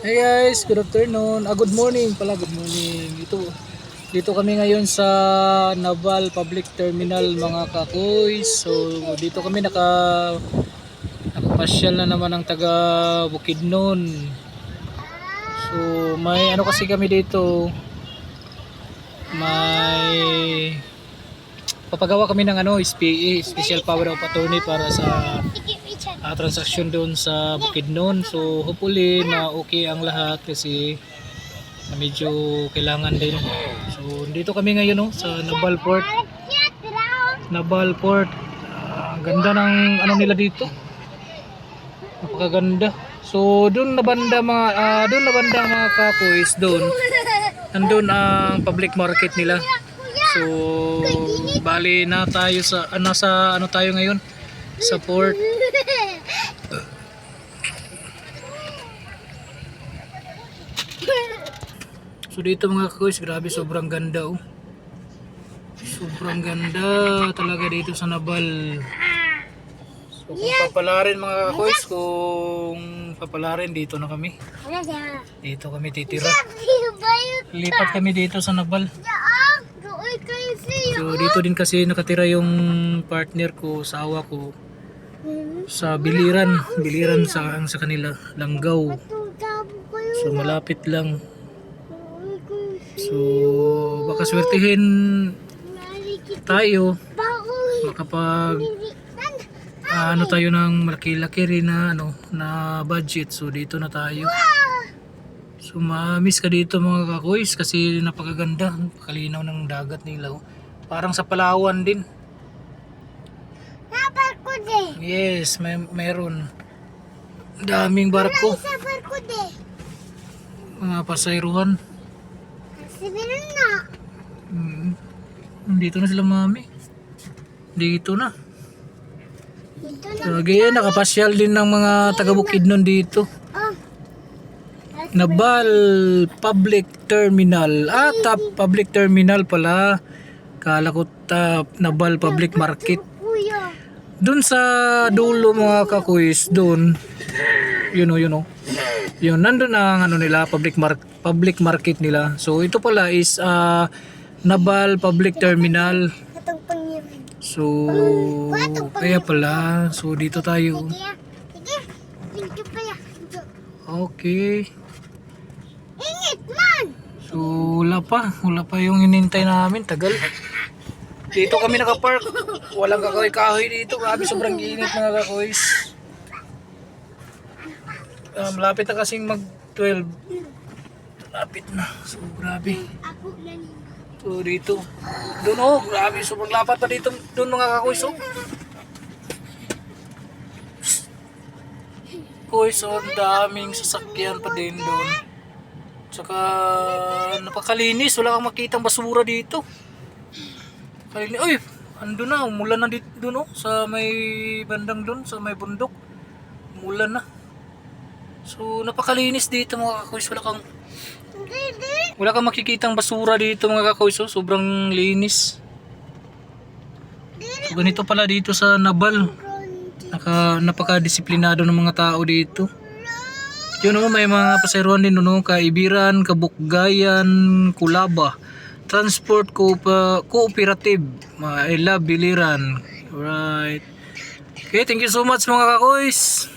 Hey guys, good afternoon. Good morning pala, good morning. Dito kami ngayon sa Naval Public Terminal mga kakoy. So dito kami nakapasyal na naman ng taga Bukidnon. So may ano kasi kami dito, may papagawa kami ng SPA, Special Power of Attorney para sa transaksyon doon sa Bukidnon. So hopefully na okay ang lahat kasi medyo kailangan din. So dito kami ngayon sa Naval Port. Naval Port. Ganda ng nila dito. Napakaganda. So doon na banda mga kakoys doon. Nandun ang public market nila. So bali na tayo sa tayo ngayon sa port. So dito mga kakoys, grabe sobrang ganda oh. Sobrang ganda talaga dito sa Naval. So kung papalarin mga kakoys, kung papalarin dito na kami. Dito kami titira. Lipat kami dito sa Naval. So dito din kasi nakatira yung partner ko, asawa ko. Sa Biliran sa kanila, Langgao. So malapit lang. So baka swertihin tayo makapag tayo ng malaki-laki rin na budget. So dito na tayo. So ma-miss ka dito mga kakoys kasi napakaganda, kalinaw ng dagat nila. Parang sa Palawan din. Yes, meron. Daming barko. Mga pasayruhan. Dito na sila mami. Dito na. So, again, nakapasyal din ng mga taga Bukidnon dito. Naval Public Terminal. Public Terminal pala. Kala ko Naval Public Market. Doon sa dulo mga kakuis, doon. Yun know. Yun, nandun ang nila, public market nila. So ito pala is Naval Public Terminal. So kaya pala, so dito tayo. Okay. So wala pa yung hinintay namin, tagal. Dito kami nakapark. Walang kahoy-kahoy dito. Grabe, sobrang init mga kakoys. Malapit na kasing mag 12. Lapit na. So grabe. So dito. Doon grabe. Sobrang lapat pa dito. Doon mga kakoys Koys, daming sasakyan pa din doon. Tsaka napakalinis. Wala kang makitang basura dito. Uy, ando na, umulan na dito doon sa may bandang doon, sa may bundok. Umulan na. So napakalinis dito mga kakoys, wala kang makikitang basura dito mga kakoys, sobrang linis. So ganito pala dito sa Naval. Napaka-disiplinado ng mga tao dito. Yun may mga pasayruhan din Kaibiran, Kabukgayan, Kulaba. Transport Cooperative, I love Biliran. Alright. Okay, thank you so much mga kakoys.